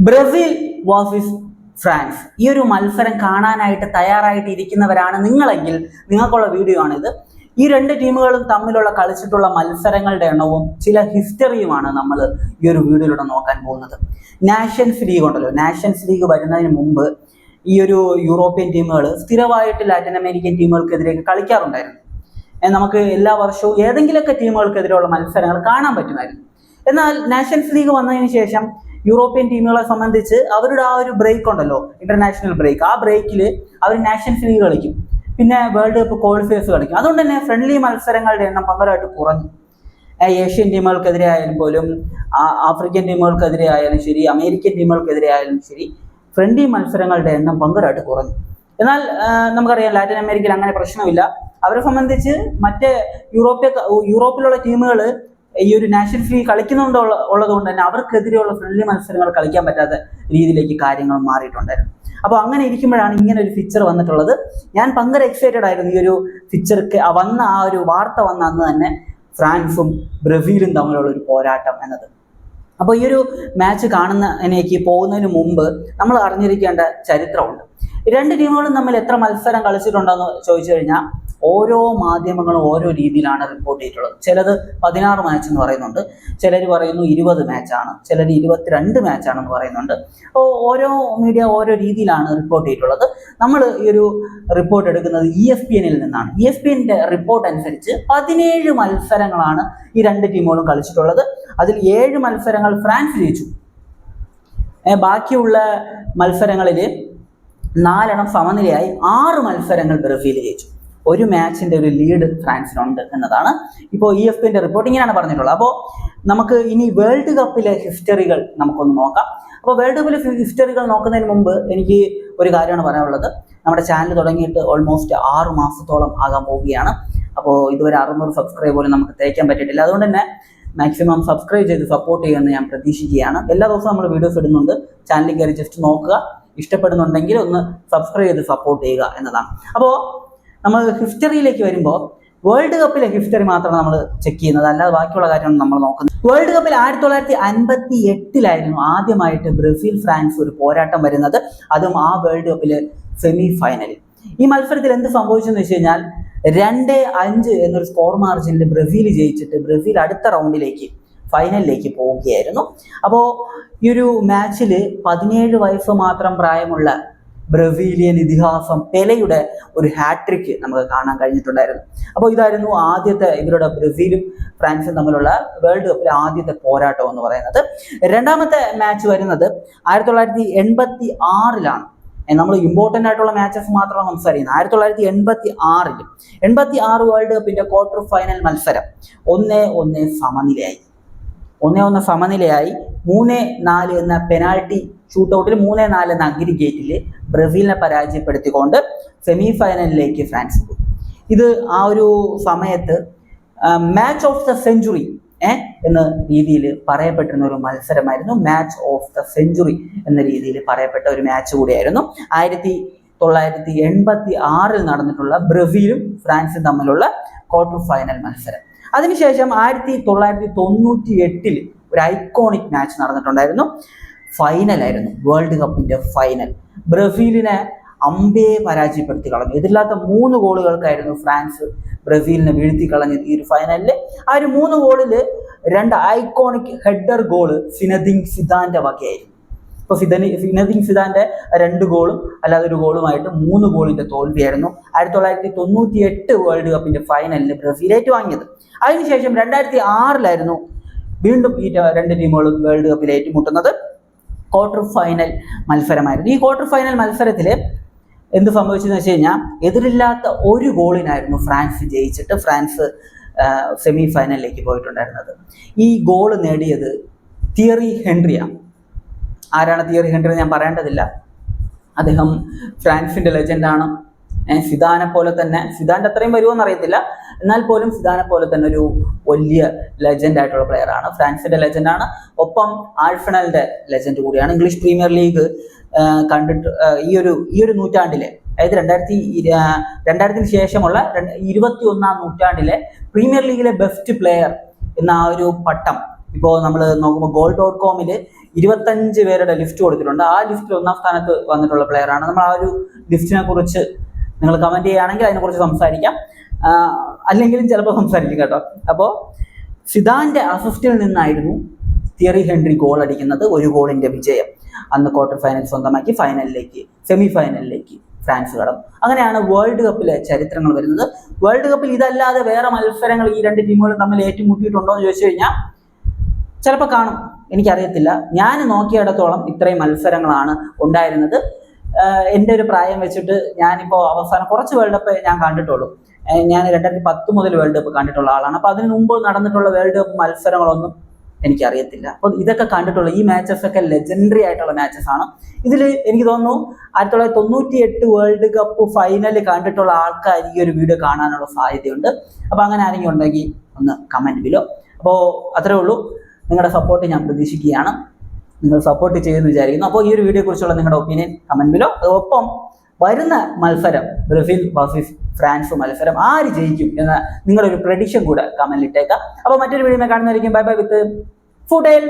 Brazil versus France. ഈ ഒരു മത്സരം കാണാനായിട്ട് തയ്യാറായിട്ട് ഇരിക്കുന്നവരാണ് നിങ്ങളെങ്കിൽ നിങ്ങൾക്കുള്ള വീഡിയോ ആണിത്. ഈ രണ്ട് ടീമുകളും തമ്മിലുള്ള കളിച്ചിട്ടുള്ള മത്സരങ്ങളുടെ എണ്ണവും ചില ഹിസ്റ്ററിയുമാണ് നമ്മൾ ഈ ഒരു വീഡിയോയിലൂടെ നോക്കാൻ പോകുന്നത്. നാഷൻസ് ലീഗ് ഉണ്ടല്ലോ, നാഷൻസ് ലീഗ് വരുന്നതിന് മുമ്പ് ഈ ഒരു യൂറോപ്യൻ ടീമുകൾ സ്ഥിരമായിട്ട് ലാറ്റിൻ അമേരിക്കൻ ടീമുകൾക്കെതിരെയൊക്കെ കളിക്കാറുണ്ടായിരുന്നു. നമുക്ക് എല്ലാ വർഷവും ഏതെങ്കിലുമൊക്കെ ടീമുകൾക്കെതിരെയുള്ള മത്സരങ്ങൾ കാണാൻ പറ്റുമായിരുന്നു. എന്നാൽ നാഷൻസ് ലീഗ് വന്നതിന് ശേഷം യൂറോപ്യൻ ടീമുകളെ സംബന്ധിച്ച് അവരുടെ ആ ഒരു ബ്രേക്ക് ഉണ്ടല്ലോ, ഇന്റർനാഷണൽ ബ്രേക്ക്, ആ ബ്രേക്കിൽ അവർ നാഷൻസ് ലീഗ് കളിക്കും, പിന്നെ വേൾഡ് കപ്പ് ക്വാളിഫയേഴ്സ് കളിക്കും. അതുകൊണ്ട് തന്നെ ഫ്രണ്ട്ലി മത്സരങ്ങളുടെ എണ്ണം ഭയങ്കരമായിട്ട് കുറഞ്ഞു. ഏഷ്യൻ ടീമുകൾക്കെതിരെ ആയാലും പോലും, ആഫ്രിക്കൻ ടീമുകൾക്കെതിരെ ആയാലും ശരി, അമേരിക്കൻ ടീമുകൾക്കെതിരെ ആയാലും ശരി, ഫ്രണ്ട്ലി മത്സരങ്ങളുടെ എണ്ണം ഭയങ്കരമായിട്ട് കുറഞ്ഞു. എന്നാൽ നമുക്കറിയാം ലാറ്റിൻ അമേരിക്കയിൽ അങ്ങനെ പ്രശ്നമില്ല. അവരെ സംബന്ധിച്ച് മറ്റേ യൂറോപ്പിലുള്ള ടീമുകൾ ഈ ഒരു നാഷൻസ് ലീഗ് കളിക്കുന്നുള്ളത് കൊണ്ട് തന്നെ അവർക്കെതിരെയുള്ള ഫ്രണ്ട്ലി മത്സരങ്ങൾ കളിക്കാൻ പറ്റാത്ത രീതിയിലേക്ക് കാര്യങ്ങൾ മാറിയിട്ടുണ്ടായിരുന്നു. അപ്പോൾ അങ്ങനെ ഇരിക്കുമ്പോഴാണ് ഇങ്ങനെ ഒരു ഫിക്ചർ വന്നിട്ടുള്ളത്. ഞാൻ ഭയങ്കര എക്സൈറ്റഡ് ആയിരുന്നു ഈ ഒരു ഫിക്ചർക്ക് വന്ന ആ ഒരു വാർത്ത വന്ന അന്ന് തന്നെ, ഫ്രാൻസും ബ്രസീലും തമ്മിലുള്ള ഒരു പോരാട്ടം എന്നത്. അപ്പോൾ ഈ ഒരു മാച്ച് കാണുന്നതിനേക്ക് പോകുന്നതിന് മുമ്പ് നമ്മൾ അറിഞ്ഞിരിക്കേണ്ട ചരിത്രമുണ്ട്. രണ്ട് ടീമുകളും തമ്മിൽ എത്ര മത്സരം കളിച്ചിട്ടുണ്ടെന്ന് ചോദിച്ചു കഴിഞ്ഞാൽ ഓരോ മാധ്യമങ്ങളും ഓരോ രീതിയിലാണ് റിപ്പോർട്ട് ചെയ്തിട്ടുള്ളത്. ചിലത് 16 മാച്ച് എന്ന് പറയുന്നുണ്ട്, ചിലർ പറയുന്നു 20 മാച്ചാണ്, ചിലർ 22 മാച്ചാണെന്ന് പറയുന്നുണ്ട്. അപ്പോൾ ഓരോ മീഡിയ ഓരോ രീതിയിലാണ് റിപ്പോർട്ട് ചെയ്തിട്ടുള്ളത്. നമ്മൾ ഈ ഒരു റിപ്പോർട്ട് എടുക്കുന്നത് ESPN നിന്നാണ്. ESPN റിപ്പോർട്ട് അനുസരിച്ച് 17 മത്സരങ്ങളാണ് ഈ രണ്ട് ടീമുകളും കളിച്ചിട്ടുള്ളത്. അതിൽ 7 മത്സരങ്ങൾ ഫ്രാൻസ് ജയിച്ചു. ബാക്കിയുള്ള മത്സരങ്ങളിൽ 4 സമനിലയായി, 6 മത്സരങ്ങൾ ബ്രസീൽ ജയിച്ചു. ഒരു മാച്ചിന്റെ ഒരു ലീഡ് ഫ്രാൻസിനുണ്ട് എന്നതാണ് ഇപ്പോൾ ESPN റിപ്പോർട്ട് ഇങ്ങനെയാണ് പറഞ്ഞിട്ടുള്ളത്. അപ്പോൾ നമുക്ക് ഇനി വേൾഡ് കപ്പിലെ ഹിസ്റ്ററികൾ നമുക്കൊന്ന് നോക്കാം. അപ്പോൾ വേൾഡ് കപ്പിലെ ഹിസ്റ്ററികൾ നോക്കുന്നതിന് മുമ്പ് എനിക്ക് ഒരു കാര്യമാണ് പറയാനുള്ളത്. നമ്മുടെ ചാനൽ തുടങ്ങിയിട്ട് ഓൾമോസ്റ്റ് 6 മാസത്തോളം ആകാൻ പോവുകയാണ്. അപ്പോൾ ഇതുവരെ 600 സബ്സ്ക്രൈബ് പോലും നമുക്ക് തേക്കാൻ പറ്റിയിട്ടില്ല. അതുകൊണ്ട് തന്നെ മാക്സിമം സബ്സ്ക്രൈബ് ചെയ്ത് സപ്പോർട്ട് ചെയ്യുമെന്ന് ഞാൻ പ്രതീക്ഷിക്കുകയാണ്. എല്ലാ ദിവസവും നമ്മൾ വീഡിയോസ് ഇടുന്നുണ്ട്. ചാനലിൽ കയറി ജസ്റ്റ് നോക്കുക, ഇഷ്ടപ്പെടുന്നുണ്ടെങ്കിൽ ഒന്ന് സബ്സ്ക്രൈബ് ചെയ്ത് സപ്പോർട്ട് ചെയ്യുക എന്നതാണ്. അപ്പോൾ നമ്മൾ ഹിസ്റ്ററിയിലേക്ക് വരുമ്പോൾ വേൾഡ് കപ്പിലെ ഹിസ്റ്ററി മാത്രമാണ് നമ്മൾ ചെക്ക് ചെയ്യുന്നത്, അല്ലാതെ ബാക്കിയുള്ള കാര്യമാണ് നമ്മൾ നോക്കുന്നത്. വേൾഡ് കപ്പിൽ 1958 ആദ്യമായിട്ട് ബ്രസീൽ ഫ്രാൻസ് ഒരു പോരാട്ടം വരുന്നത്, അതും ആ വേൾഡ് കപ്പിലെ സെമി ഫൈനലിൽ. ഈ മത്സരത്തിൽ എന്ത് സംഭവിച്ചെന്ന് വെച്ച് കഴിഞ്ഞാൽ 2-5 എന്നൊരു സ്കോർ മാർജിനിൽ ബ്രസീൽ ജയിച്ചിട്ട് ബ്രസീൽ അടുത്ത റൗണ്ടിലേക്ക് ഫൈനലിലേക്ക് പോവുകയായിരുന്നു. അപ്പോൾ ഈ ഒരു മാച്ചിൽ 17 വയസ്സ് മാത്രം പ്രായമുള്ള ബ്രസീലിയൻ ഇതിഹാസം പെലെയുടെ ഒരു ഹാട്രിക് നമുക്ക് കാണാൻ കഴിഞ്ഞിട്ടുണ്ടായിരുന്നു. അപ്പോൾ ഇതായിരുന്നു ആദ്യത്തെ ഇവരുടെ ബ്രസീലും ഫ്രാൻസും തമ്മിലുള്ള വേൾഡ് കപ്പിലെ ആദ്യത്തെ പോരാട്ടം എന്ന് പറയുന്നത്. രണ്ടാമത്തെ മാച്ച് വരുന്നത് 1986 നമ്മൾ ഇമ്പോർട്ടൻ്റ് ആയിട്ടുള്ള മാച്ചസ് മാത്രമാണ് സംസാരിക്കുന്നത്. 1986 86 വേൾഡ് കപ്പിന്റെ ക്വാർട്ടർ ഫൈനൽ മത്സരം 1-1 സമനിലയായി. 3-4 എന്ന പെനാൾട്ടി ഷൂട്ടൗട്ടിൽ 3-4 എന്ന അഗ്രിഗേറ്റിൽ ബ്രസീലിനെ പരാജയപ്പെടുത്തിക്കൊണ്ട് സെമി ഫൈനലിലേക്ക് ഫ്രാൻസ് പോയി. ഇത് ആ ഒരു സമയത്ത് മാച്ച് ഓഫ് ദ സെഞ്ചുറി എന്ന രീതിയിൽ പറയപ്പെട്ടിരുന്ന ഒരു മത്സരമായിരുന്നു. മാച്ച് ഓഫ് ദ സെഞ്ചുറി എന്ന രീതിയിൽ പറയപ്പെട്ട ഒരു മാച്ച് കൂടിയായിരുന്നു 1986 നടന്നിട്ടുള്ള ബ്രസീലും ഫ്രാൻസും തമ്മിലുള്ള ക്വാർട്ടർ ഫൈനൽ മത്സരം. അതിനുശേഷം 1998 ഒരു ഐക്കോണിക് മാച്ച് നടന്നിട്ടുണ്ടായിരുന്നു. ഫൈനലായിരുന്നു, വേൾഡ് കപ്പിന്റെ ഫൈനൽ. ബ്രസീലിനെ അമ്പേ പരാജയപ്പെടുത്തി കളഞ്ഞു. എതിരില്ലാത്ത 3 ഗോളുകൾക്കായിരുന്നു ഫ്രാൻസ് ബ്രസീലിനെ വീഴ്ത്തി കളഞ്ഞത് ഈ ഒരു ഫൈനലിൽ. ആ ഒരു 3 ഗോളിൽ 2 ഐക്കോണിക് ഹെഡർ ഗോള് സിനദിൻ സിദാന്റെ വകയായിരുന്നു. ഇപ്പൊ സിനദിൻ സിദാന്റെ 2 ഗോളും അല്ലാതെ ഒരു ഗോളുമായിട്ട് 3 ഗോളിന്റെ തോൽവിയായിരുന്നു 1998 വേൾഡ് കപ്പിന്റെ ഫൈനലിൽ ബ്രസീൽ ഏറ്റുവാങ്ങിയത്. അതിനുശേഷം 2006 വീണ്ടും ഈ രണ്ട് ടീമുകളും വേൾഡ് കപ്പിൽ ഏറ്റുമുട്ടുന്നത്. Quarter final മത്സരമായിരുന്നു. ഈ ക്വാർട്ടർ ഫൈനൽ മത്സരത്തിൽ എന്ത് സംഭവിച്ചെന്ന് വെച്ച് കഴിഞ്ഞാൽ എതിരില്ലാത്ത 1 ഗോളിനായിരുന്നു ഫ്രാൻസ് ജയിച്ചിട്ട് ഫ്രാൻസ് സെമി ഫൈനലിലേക്ക് പോയിട്ടുണ്ടായിരുന്നത്. ഈ ഗോൾ നേടിയത് തിയറി ഹെൻറിയാണ്. ആരാണ് തിയറി ഹെൻറി ഞാൻ പറയേണ്ടതില്ല. അദ്ദേഹം ഫ്രാൻസിന്റെ ലെജൻഡാണ്. സിദാനെ പോലെ തന്നെ, സിദാന്റെ അത്രയും വരുമോന്ന് അറിയത്തില്ല, എന്നാൽ പോലും സിദാനെ പോലെ തന്നെ ഒരു വലിയ ലെജൻഡ് ആയിട്ടുള്ള പ്ലെയർ ആണ്. ഫ്രാൻസിന്റെ ലെജൻഡാണ്, ഒപ്പം ആഴ്സണലിന്റെ ലെജൻഡ് കൂടിയാണ്. ഇംഗ്ലീഷ് പ്രീമിയർ ലീഗ് കണ്ടിട്ട് ഈ ഒരു നൂറ്റാണ്ടിലെ, അതായത് 2000 ശേഷമുള്ള 21ാം നൂറ്റാണ്ടിലെ പ്രീമിയർ ലീഗിലെ ബെസ്റ്റ് പ്ലെയർ എന്ന ആ ഒരു പട്ടം ഇപ്പോൾ നമ്മൾ നോക്കുമ്പോൾ goal.com-ൽ 25 പേരുടെ ലിസ്റ്റ് കൊടുത്തിട്ടുണ്ട്. ആ ലിസ്റ്റിൽ 1-ാം സ്ഥാനത്ത് വന്നിട്ടുള്ള പ്ലെയർ ആണ്. നമ്മൾ ആ ഒരു ലിസ്റ്റിനെ കുറിച്ച് നിങ്ങൾ കമന്റ് ചെയ്യുകയാണെങ്കിൽ അതിനെക്കുറിച്ച് സംസാരിക്കാം, അല്ലെങ്കിലും ചിലപ്പോൾ സംസാരിക്കും കേട്ടോ. അപ്പോൾ സിദാന്റെ അസിസ്റ്റിൽ നിന്നായിരുന്നു തിയറി ഹെൻറി ഗോൾ അടിക്കുന്നത്, 1 ഗോളിന്റെ വിജയം. അന്ന് ക്വാർട്ടർ ഫൈനൽ സ്വന്തമാക്കി സെമി ഫൈനലിലേക്ക് ഫ്രാൻസ് കടന്നു. അങ്ങനെയാണ് വേൾഡ് കപ്പിലെ ചരിത്രങ്ങൾ വരുന്നത്. വേൾഡ് കപ്പിൽ ഇതല്ലാതെ വേറെ മത്സരങ്ങൾ ഈ രണ്ട് ടീമുകളും തമ്മിൽ ഏറ്റുമുട്ടിയിട്ടുണ്ടോ എന്ന് ചോദിച്ചു കഴിഞ്ഞാൽ ചിലപ്പോൾ കാണും, എനിക്കറിയത്തില്ല. ഞാൻ നോക്കിയിടത്തോളം ഇത്രയും മത്സരങ്ങളാണ് ഉണ്ടായിരുന്നത്. എൻ്റെ ഒരു പ്രായം വെച്ചിട്ട് ഞാനിപ്പോൾ അവസാനം കുറച്ച് വേൾഡ് കപ്പ് ഞാൻ കണ്ടിട്ടുള്ളൂ. ഞാൻ 2010 മുതൽ വേൾഡ് കപ്പ് കണ്ടിട്ടുള്ള ആളാണ്. അപ്പോൾ അതിന് മുമ്പ് നടന്നിട്ടുള്ള വേൾഡ് കപ്പ് മത്സരങ്ങളൊന്നും എനിക്കറിയത്തില്ല. അപ്പോൾ ഇതൊക്കെ കണ്ടിട്ടുള്ള ഈ മാച്ചസ് ഒക്കെ ലെജൻഡറി ആയിട്ടുള്ള മാച്ചസ് ആണ്. ഇതിൽ എനിക്ക് തോന്നുന്നു 1998 വേൾഡ് കപ്പ് ഫൈനൽ കണ്ടിട്ടുള്ള ആൾക്കാർ ഈ ഒരു വീഡിയോ കാണാനുള്ള സാധ്യതയുണ്ട്. അപ്പോൾ അങ്ങനെ ആരെങ്കിലും ഉണ്ടെങ്കിൽ ഒന്ന് കമൻറ്റ് ബിലോ. അപ്പോൾ അത്രേ ഉള്ളൂ. നിങ്ങളുടെ സപ്പോർട്ട് ഞാൻ പ്രതീക്ഷിക്കുകയാണ്. നിങ്ങൾ സപ്പോർട്ട് ചെയ്യുമെന്ന് വിചാരിക്കുന്നു. അപ്പോൾ ഈ ഒരു വീഡിയോയെ കുറിച്ചുള്ള നിങ്ങളുടെ ഒപ്പീനിയൻ കമൻറ്റ് ബിലോ. ഒപ്പം വരുന്ന മത്സരം ബ്രസീൽ വേഴ്സസ് ഫ്രാൻസ് മത്സരം ആര് ജയിക്കും എന്ന നിങ്ങളുടെ ഒരു പ്രഡിക്ഷൻ കൂടെ കമന്റിൽ ഇട്ടേക്കാം. അപ്പോൾ മറ്റൊരു വീഡിയോ കാണുന്നതായിരിക്കും. ബൈ ബൈ വിത്ത് ഫുഡേൽ.